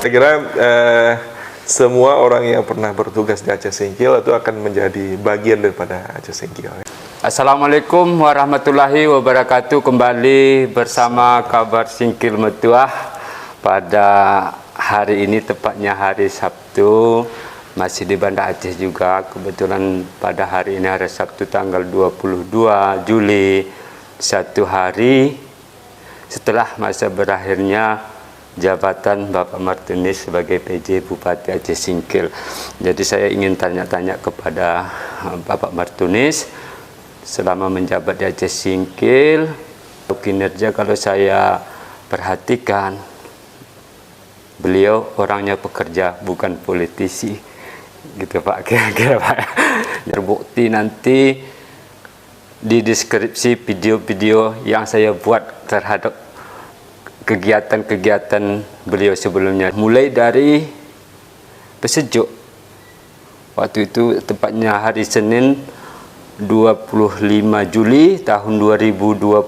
Saya kira semua orang yang pernah bertugas di Aceh Singkil itu akan menjadi bagian daripada Aceh Singkil. Assalamualaikum warahmatullahi wabarakatuh. Kembali bersama Kabar Singkil Metuah pada hari ini, tepatnya hari Sabtu, masih di Banda Aceh juga. Kebetulan pada hari ini hari Sabtu tanggal 22 Juli, satu hari setelah masa berakhirnya jabatan Bapak Martunis sebagai PJ Bupati Aceh Singkil. Jadi saya ingin tanya-tanya kepada Bapak Martunis, selama menjabat di Aceh Singkil, kinerja kalau saya perhatikan, beliau orangnya pekerja, bukan politisi, gitu Pak, kira-kira Pak. Terbukti nanti di deskripsi video-video yang saya buat terhadap kegiatan-kegiatan beliau sebelumnya, mulai dari Pesejuk. Waktu itu tepatnya hari Senin 25 Juli tahun 2022,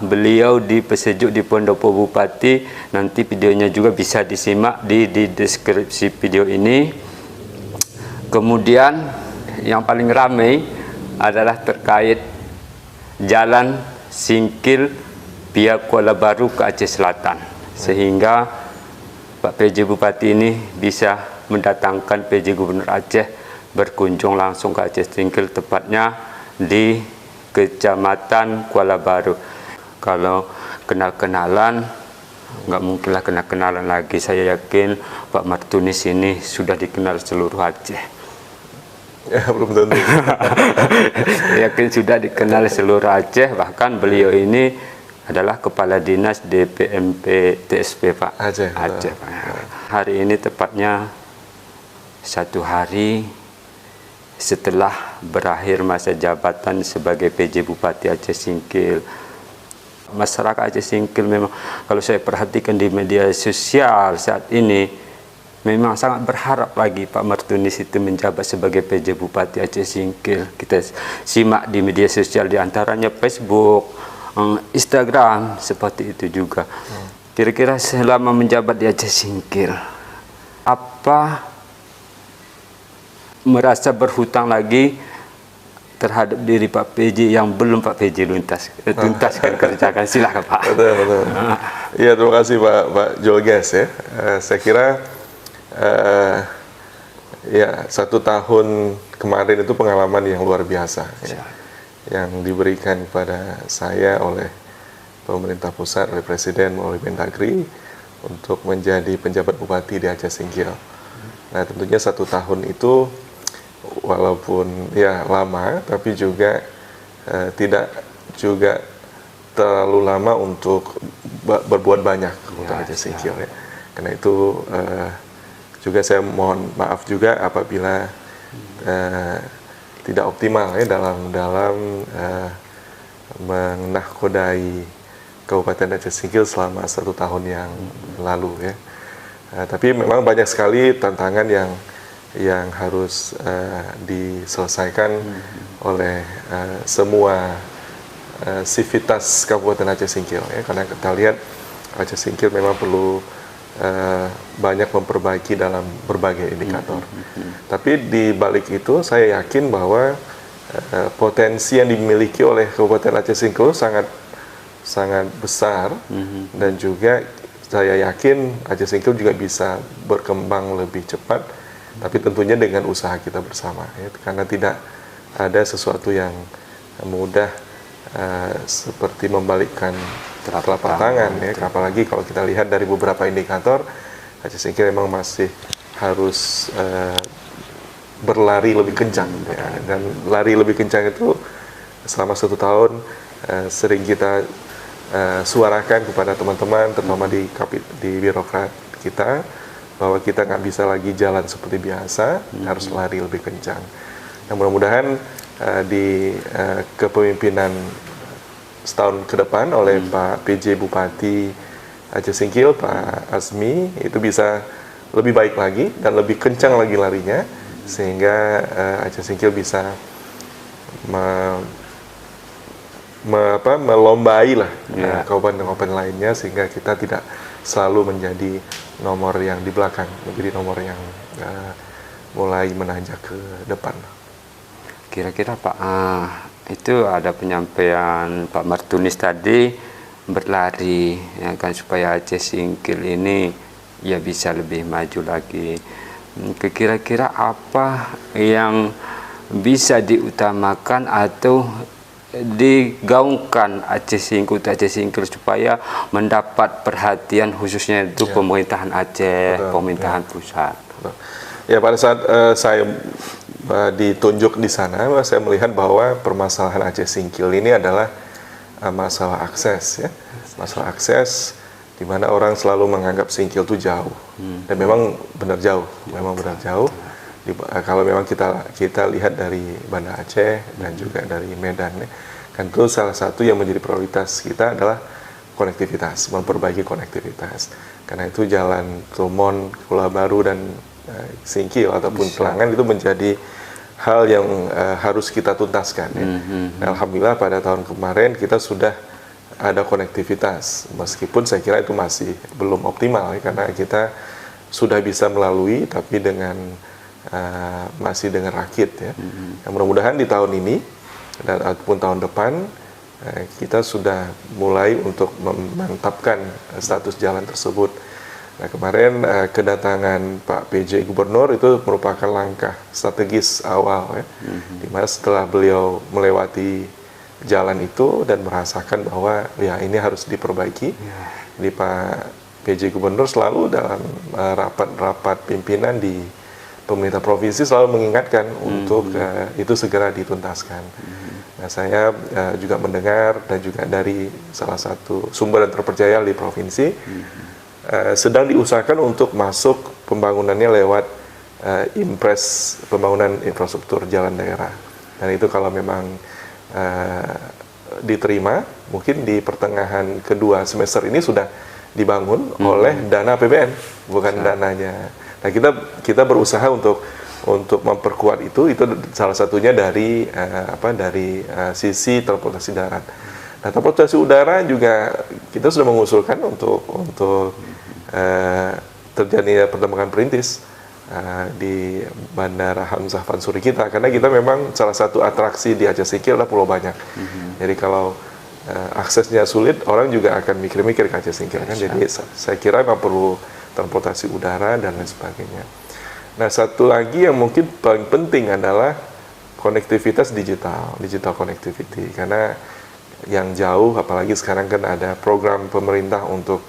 beliau di Pesejuk di Pendopo Bupati. Nanti videonya juga bisa disimak di deskripsi video ini. Kemudian yang paling ramai adalah terkait jalan Singkil via Kuala Baru ke Aceh Selatan, sehingga Pak PJ Bupati ini bisa mendatangkan PJ Gubernur Aceh berkunjung langsung ke Aceh Singkil, tepatnya di Kecamatan Kuala Baru. Kalau kenal-kenalan, nggak mungkinlah kenal-kenalan lagi. Saya yakin Pak Martunis ini sudah dikenal seluruh Aceh. Ya, belum tentu. Yakin sudah dikenal seluruh Aceh, bahkan beliau ini adalah Kepala Dinas DPMP TSP Pak Aceh. Pak. Hari ini tepatnya satu hari setelah berakhir masa jabatan sebagai PJ Bupati Aceh Singkil. Masyarakat Aceh Singkil memang, kalau saya perhatikan di media sosial saat ini, memang sangat berharap lagi Pak Martunis itu menjabat sebagai PJ Bupati Aceh Singkil. Kita simak di media sosial, diantaranya Facebook, Instagram, seperti itu juga. Kira-kira selama menjabat di Aceh Singkil, apa merasa berhutang lagi terhadap diri Pak PJ yang belum Pak PJ tuntaskan, kerjakan? Silakan Pak. Betul. Iya, terima kasih Pak Jolges ya. Saya kira ya 1 tahun kemarin itu pengalaman yang luar biasa ya, yang diberikan kepada saya oleh pemerintah pusat, oleh Presiden melalui Mendagri untuk menjadi penjabat bupati di Aceh Singkil. Nah, tentunya 1 tahun itu walaupun ya lama, tapi juga tidak juga terlalu lama untuk berbuat banyak untuk Aceh Singkil ya. Karena itu juga saya mohon maaf juga apabila tidak optimal ya dalam menahkodai Kabupaten Aceh Singkil selama 1 tahun yang lalu ya. Tapi memang banyak sekali tantangan yang harus diselesaikan oleh semua sivitas Kabupaten Aceh Singkil ya, karena kita lihat Aceh Singkil memang perlu banyak memperbaiki dalam berbagai indikator. Tapi di balik itu saya yakin bahwa potensi yang dimiliki oleh Kabupaten Aceh Singkil sangat besar, dan juga saya yakin Aceh Singkil juga bisa berkembang lebih cepat, tapi tentunya dengan usaha kita bersama ya, karena tidak ada sesuatu yang mudah seperti membalikkan telapak tangan ya. Apalagi kalau kita lihat dari beberapa indikator, Aceh Singkil memang masih harus berlari lebih kencang ya. Dan lari lebih kencang itu selama 1 tahun sering kita suarakan kepada teman-teman, terutama di birokrat kita, bahwa kita nggak bisa lagi jalan seperti biasa, harus lari lebih kencang. Nah, mudah-mudahan di kepemimpinan setahun ke depan oleh Pak PJ Bupati Aceh Singkil, Pak Azmi, itu bisa lebih baik lagi dan lebih kencang lagi larinya, sehingga Aceh Singkil bisa melombai lah kabupaten-kabupaten lainnya, sehingga kita tidak selalu menjadi nomor yang di belakang, menjadi nomor yang mulai menanjak ke depan. Kira-kira Pak, itu ada penyampaian Pak Martunis tadi berlari, ya kan, supaya Aceh Singkil ini ya bisa lebih maju lagi. Kira-kira apa yang bisa diutamakan atau digaungkan Aceh Singkil supaya mendapat perhatian khususnya itu pemerintahan Aceh, pemerintahan pusat. Ya, pada saat saya ditunjuk di sana, saya melihat bahwa permasalahan Aceh Singkil ini adalah masalah akses, ya, masalah akses, di mana orang selalu menganggap Singkil itu jauh, dan memang benar jauh, kalau memang kita lihat dari Banda Aceh dan juga dari Medan, ya, kan itu salah satu yang menjadi prioritas kita adalah konektivitas, memperbaiki konektivitas. Karena itu jalan Tumon, Pulau Baru dan Singkil ataupun Telangan itu menjadi hal yang harus kita tuntaskan, ya. Alhamdulillah pada tahun kemarin kita sudah ada konektivitas, meskipun saya kira itu masih belum optimal, ya, karena kita sudah bisa melalui tapi dengan masih dengan rakit, ya. Mudah-mudahan di tahun ini dan ataupun tahun depan kita sudah mulai untuk memantapkan status jalan tersebut. Nah, kemarin kedatangan Pak PJ Gubernur itu merupakan langkah strategis awal, ya, di mana setelah beliau melewati jalan itu dan merasakan bahwa ya ini harus diperbaiki, di Pak PJ Gubernur selalu dalam rapat-rapat pimpinan di pemerintah provinsi selalu mengingatkan untuk itu segera dituntaskan. Nah, saya juga mendengar dan juga dari salah satu sumber yang terpercaya di provinsi sedang diusahakan untuk masuk pembangunannya lewat impres pembangunan infrastruktur jalan daerah. Dan itu kalau memang diterima, mungkin di pertengahan kedua semester ini sudah dibangun oleh dana APBN, bukan dananya. Nah, kita berusaha untuk memperkuat itu salah satunya dari sisi transportasi darat. Nah, transportasi udara juga kita sudah mengusulkan untuk terjadinya pertambangan perintis di Bandara Hamzah Fansuri kita, karena kita memang salah satu atraksi di Aceh Singkil adalah Pulau Banyak. Jadi kalau aksesnya sulit, orang juga akan mikir-mikir ke Aceh Singkil, kan. Jadi saya kira memang perlu transportasi udara dan lain sebagainya. Nah, satu lagi yang mungkin paling penting adalah konektivitas digital connectivity, karena yang jauh, apalagi sekarang kan ada program pemerintah untuk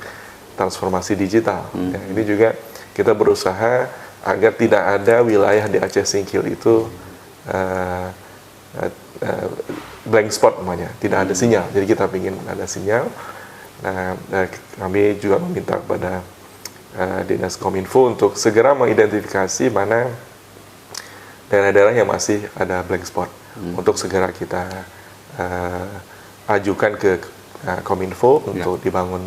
transformasi digital. Ya, ini juga kita berusaha agar tidak ada wilayah di Aceh Singkil itu blank spot namanya, tidak ada sinyal. Jadi kita ingin ada sinyal. Nah, kami juga meminta kepada Dinas Kominfo untuk segera mengidentifikasi mana daerah-daerah yang masih ada blank spot, untuk segera kita ajukan ke Kominfo untuk dibangun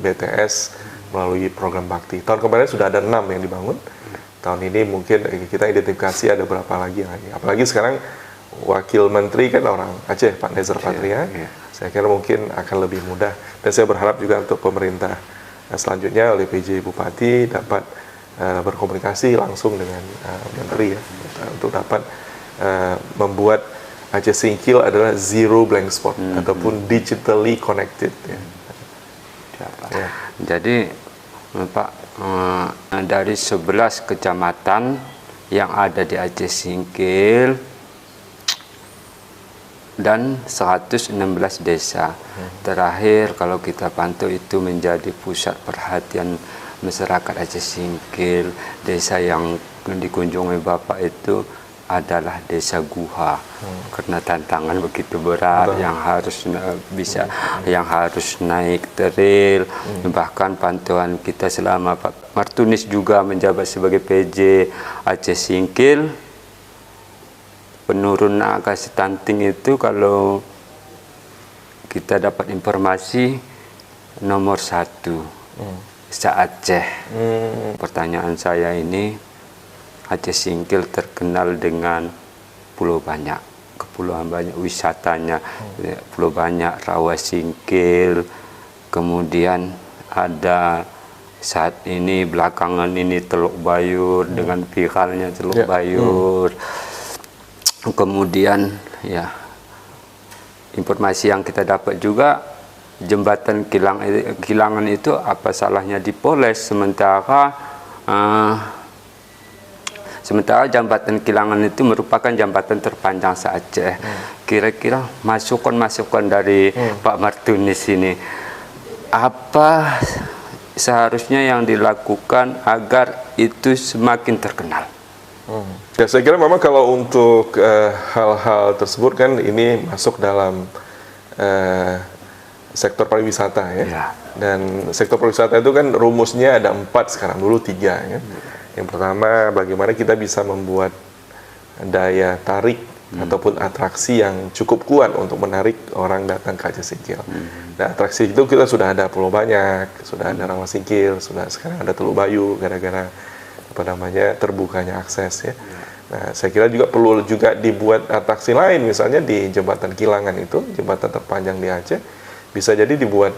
BTS melalui program Bakti. Tahun kemarin sudah ada 6 yang dibangun. Tahun ini mungkin kita identifikasi ada berapa lagi. Apalagi sekarang Wakil Menteri kan orang Aceh, Pak Nezer Patria. Saya kira mungkin akan lebih mudah. Dan saya berharap juga untuk pemerintah selanjutnya oleh PJ Bupati dapat berkomunikasi langsung dengan Menteri, ya, untuk dapat membuat Aceh Singkil adalah zero blank spot ataupun digitally connected, ya. Ya. Jadi Pak, dari 11 kecamatan yang ada di Aceh Singkil dan 116 desa, terakhir kalau kita pantau itu menjadi pusat perhatian masyarakat Aceh Singkil. Desa yang dikunjungi Bapak itu adalah desa Guha, karena tantangan begitu berat, yang harus yang harus naik trail. Bahkan pantauan kita selama Pak Martunis juga menjabat sebagai PJ Aceh Singkil, penurunan angka stunting itu kalau kita dapat informasi nomor 1 se-Aceh. Pertanyaan saya ini, Aceh Singkil terkenal dengan pulau banyak, kepulauan banyak, wisatanya, Pulau Banyak, Rawa Singkil, kemudian ada saat ini belakangan ini Teluk Bayur dengan viralnya Teluk Bayur. Kemudian ya informasi yang kita dapat juga jembatan Kilangan itu apa salahnya dipoles, sementara jembatan Kilangan itu merupakan jembatan terpanjang se-Aceh. Kira-kira masukan dari Pak Martunis ini, apa seharusnya yang dilakukan agar itu semakin terkenal? Ya, saya kira memang kalau untuk hal-hal tersebut kan ini masuk dalam sektor pariwisata ya. Dan sektor pariwisata itu kan rumusnya ada 4 sekarang, dulu 3 ya. Yang pertama, bagaimana kita bisa membuat daya tarik ataupun atraksi yang cukup kuat untuk menarik orang datang ke Aceh Singkil. Nah, atraksi itu kita sudah ada Pulau Banyak, sudah ada Rawa Singkil, sudah sekarang ada Teluk Bayu gara-gara terbukanya akses ya. Nah, saya kira juga perlu juga dibuat atraksi lain, misalnya di jembatan Kilangan itu, jembatan terpanjang di Aceh, bisa jadi dibuat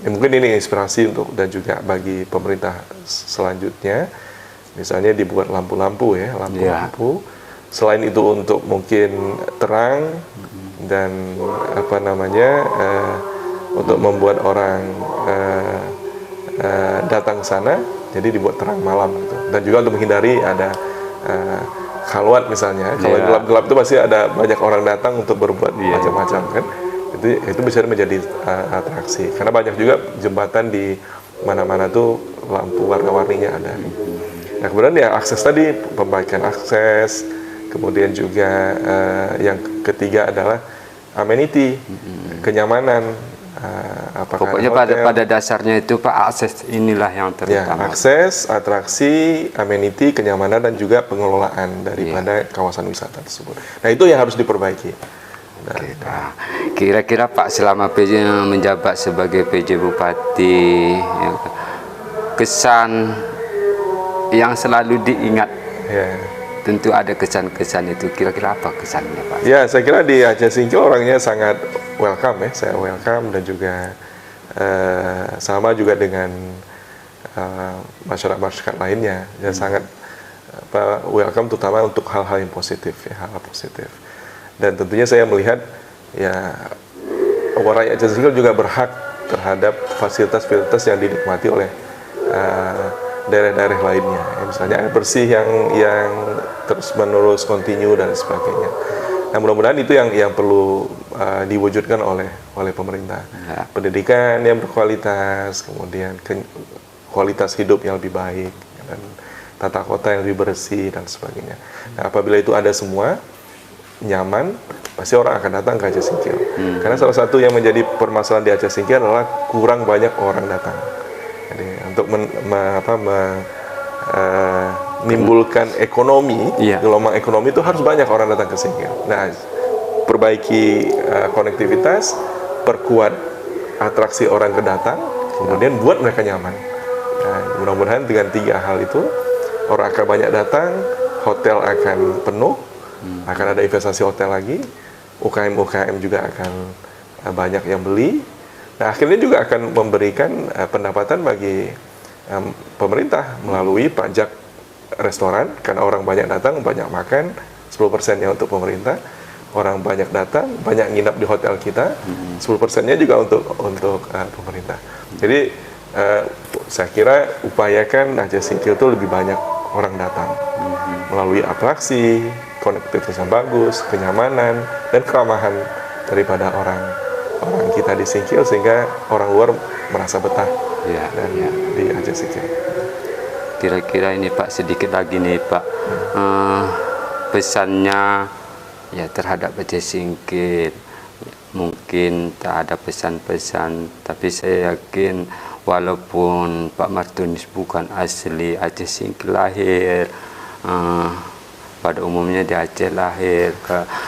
mungkin ini inspirasi untuk dan juga bagi pemerintah selanjutnya, misalnya dibuat lampu-lampu ya, lampu-lampu. Selain itu untuk mungkin terang dan untuk membuat orang datang ke sana, jadi dibuat terang malam gitu. Dan juga untuk menghindari ada khalwat misalnya. Kalau gelap-gelap itu pasti ada banyak orang datang untuk berbuat macam-macam kan. Itu bisa menjadi atraksi. Karena banyak juga jembatan di mana-mana tuh lampu warna-warninya ada. Nah, kemudian ya akses tadi, perbaikan akses. Kemudian juga yang ketiga adalah amenity, kenyamanan. Pokoknya pada dasarnya itu Pak, akses inilah yang terutama. Ya, akses, atraksi, amenity, kenyamanan dan juga pengelolaan daripada kawasan wisata tersebut. Nah, itu yang harus diperbaiki. Oke, Pak. Kira-kira Pak selama PJ menjabat sebagai PJ Bupati, ya, kesan yang selalu diingat. Tentu ada kesan-kesan itu. Kira-kira apa kesannya, Pak? Ya, saya kira di Aceh Singkil orangnya sangat welcome ya. Saya welcome dan juga sama juga dengan masyarakat lainnya. Ya, sangat welcome terutama untuk hal-hal yang positif ya, hal-hal positif. Dan tentunya saya melihat ya orang Aceh Singkil juga berhak terhadap fasilitas-fasilitas yang dinikmati oleh daerah-daerah lainnya. Ya, misalnya air bersih yang terus-menerus kontinu dan sebagainya. Nah, mudah-mudahan itu yang perlu diwujudkan oleh pemerintah. Pendidikan yang berkualitas, kemudian kualitas hidup yang lebih baik, dan tata kota yang lebih bersih dan sebagainya. Nah, apabila itu ada semua nyaman, pasti orang akan datang ke Aceh Singkil. Karena salah satu yang menjadi permasalahan di Aceh Singkil adalah kurang banyak orang datang. Jadi untuk menimbulkan ekonomi, gelombang ekonomi itu harus banyak orang datang ke Singkil. Nah, perbaiki konektivitas, perkuat atraksi orang kedatang, kemudian buat mereka nyaman. Nah, mudah-mudahan dengan 3 hal itu orang akan banyak datang, hotel akan penuh, akan ada investasi hotel lagi, UKM juga akan banyak yang beli. Nah, akhirnya juga akan memberikan pendapatan bagi pemerintah melalui pajak restoran, karena orang banyak datang, banyak makan, 10%-nya untuk pemerintah. Orang banyak datang, banyak nginap di hotel kita, 10%-nya juga untuk pemerintah. Jadi saya kira upayakan Aceh Singkil itu lebih banyak orang datang melalui atraksi, konektivitas yang bagus, kenyamanan dan keramahan daripada orang kita di Singkil, sehingga orang luar merasa betah di Aceh Singkil. Kira-kira ini Pak, sedikit lagi nih Pak, pesannya ya terhadap Aceh Singkil. Mungkin tak ada pesan-pesan, tapi saya yakin walaupun Pak Martunis bukan asli Aceh Singkil lahir, pada umumnya di Aceh lahir.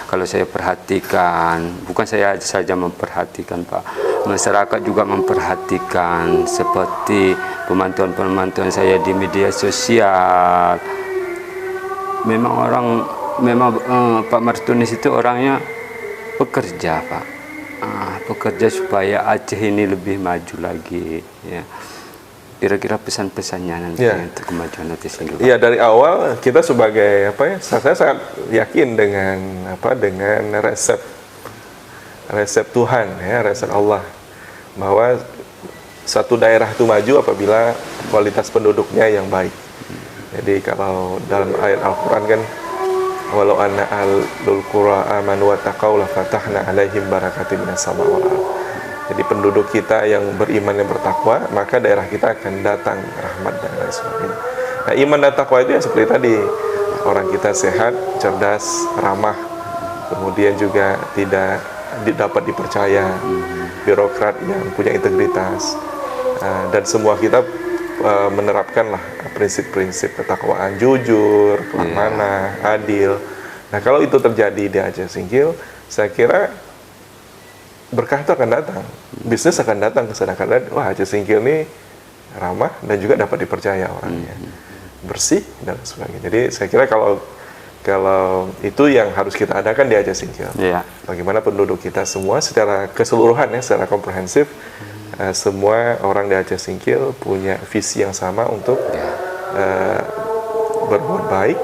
Kalau saya perhatikan, bukan saya saja memperhatikan Pak, masyarakat juga memperhatikan, seperti pemantauan saya di media sosial. Memang Pak Martunis itu orangnya pekerja Pak, pekerja supaya Aceh ini lebih maju lagi ya. kira-kira pesan-pesannya nanti Ya. untuk kemajuan Aceh Singgil, Pak? Iya, dari awal kita sebagai saya sangat yakin dengan resep Tuhan ya, resep Allah, bahwa satu daerah itu maju apabila kualitas penduduknya yang baik. Jadi kalau dalam ayat Al-Qur'an kan, walau anna ahlul qura amanu wattaqau la fatahna alaihim barakatim minas sama wal ardh. Jadi penduduk kita yang beriman dan bertakwa, maka daerah kita akan datang rahmat dan lain sebagainya. Nah, iman dan takwa itu ya seperti tadi, orang kita sehat, cerdas, ramah, kemudian juga tidak dapat dipercaya, birokrat yang punya integritas, dan semua kita menerapkanlah prinsip-prinsip ketakwaan, jujur, keamanan, adil. Nah, kalau itu terjadi di Aceh Singkil, saya kira berkah itu akan datang, bisnis akan datang ke sana, karena wah, Aceh Singkil ini ramah dan juga dapat dipercaya orangnya, bersih dan sebagainya. Jadi saya kira kalau itu yang harus kita adakan di Aceh Singkil. Bagaimana penduduk kita semua secara keseluruhan ya, secara komprehensif, semua orang di Aceh Singkil punya visi yang sama untuk berbuat baik,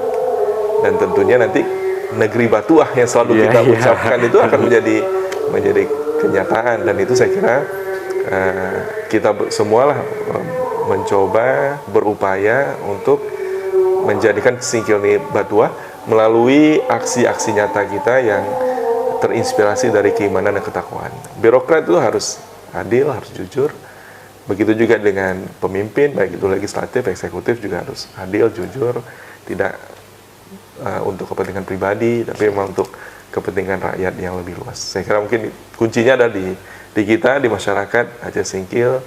dan tentunya nanti negeri Batuah yang selalu kita ucapkan itu akan menjadi kenyataan. Dan itu saya kira kita semualah mencoba berupaya untuk menjadikan Singkil ini Batuah melalui aksi-aksi nyata kita yang terinspirasi dari keimanan dan ketakwaan. Birokrat itu harus adil, harus jujur. Begitu juga dengan pemimpin, baik itu legislatif, eksekutif, juga harus adil, jujur, tidak untuk kepentingan pribadi, tapi memang untuk kepentingan rakyat yang lebih luas. Saya kira mungkin kuncinya ada di kita, di masyarakat Aceh Singkil,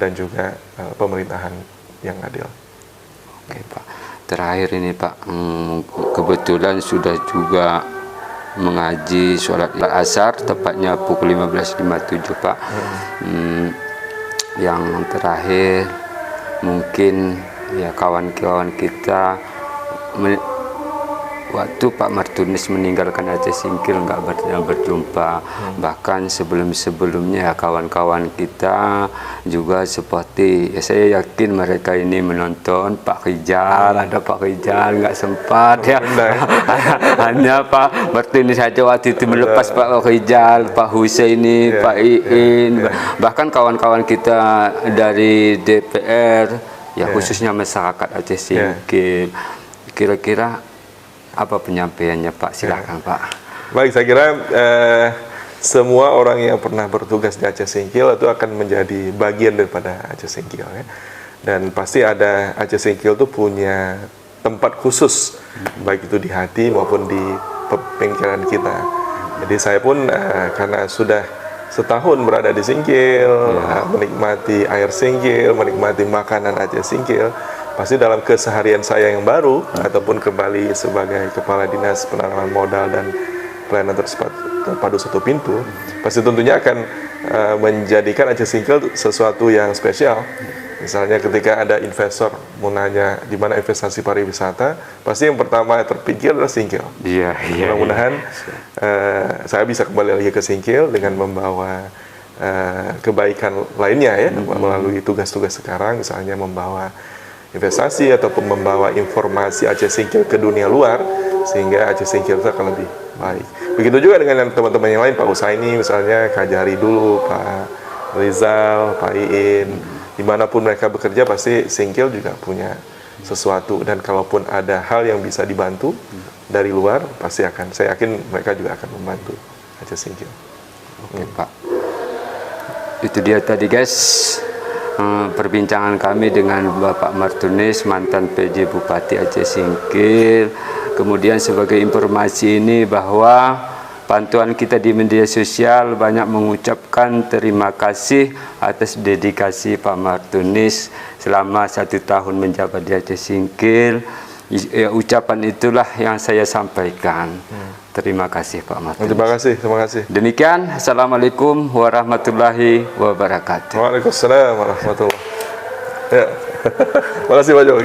dan juga pemerintahan yang adil. Oke, Pak. Terakhir ini, Pak, kebetulan sudah juga mengaji sholat asar, tepatnya pukul 15.57, Pak. Yang terakhir, mungkin ya kawan-kawan kita, waktu Pak Martunis meninggalkan Aceh Singkil nggak berjumpa, bahkan sebelum-sebelumnya kawan-kawan kita juga seperti saya yakin mereka ini menonton Pak Rijal, ada Pak Rijal nggak sempat ya. Hanya Pak Martunis saja waktu itu melepas Pak Rijal, Pak Husaini, Pak Iin, bahkan kawan-kawan kita dari DPR ya, khususnya masyarakat Aceh Singkil. Kira-kira apa penyampaiannya, Pak? Silakan, Pak. Baik, saya kira semua orang yang pernah bertugas di Aceh Singkil itu akan menjadi bagian daripada Aceh Singkil ya. Dan pasti ada Aceh Singkil itu punya tempat khusus, baik itu di hati maupun di pikiran kita. Jadi saya pun karena sudah setahun berada di Singkil, menikmati air Singkil, menikmati makanan Aceh Singkil, pasti dalam keseharian saya yang baru ataupun kembali sebagai Kepala Dinas Penanaman Modal dan Pelayanan Terpadu Satu Pintu, pasti tentunya akan menjadikan Aceh Singkil sesuatu yang spesial. Misalnya ketika ada investor mau nanya di mana investasi pariwisata, pasti yang pertama terpikir adalah Singkil. Mudah-mudahan saya bisa kembali lagi ke Singkil dengan membawa kebaikan lainnya ya, melalui tugas-tugas sekarang, misalnya membawa investasi ataupun membawa informasi Aceh Singkil ke dunia luar, sehingga Aceh Singkil itu akan lebih baik. Begitu juga dengan teman-teman yang lain, Pak Husaini misalnya, Kak Jari dulu, Pak Rizal, Pak Iin, dimanapun mereka bekerja pasti Singkil juga punya sesuatu, dan kalaupun ada hal yang bisa dibantu dari luar, pasti akan, saya yakin mereka juga akan membantu Aceh Singkil. Oke, Pak. Itu dia tadi, guys, perbincangan kami dengan Bapak Martunis, mantan PJ Bupati Aceh Singkil. Kemudian sebagai informasi ini bahwa pantauan kita di media sosial banyak mengucapkan terima kasih atas dedikasi Pak Martunis selama 1 tahun menjabat di Aceh Singkil. Ucapan itulah yang saya sampaikan. Terima kasih Pak Martunis. Terima kasih. Demikian, Assalamualaikum warahmatullahi wabarakatuh. Waalaikumsalam warahmatullahi wabarakatuh. Ya. Terima kasih Pak Jo.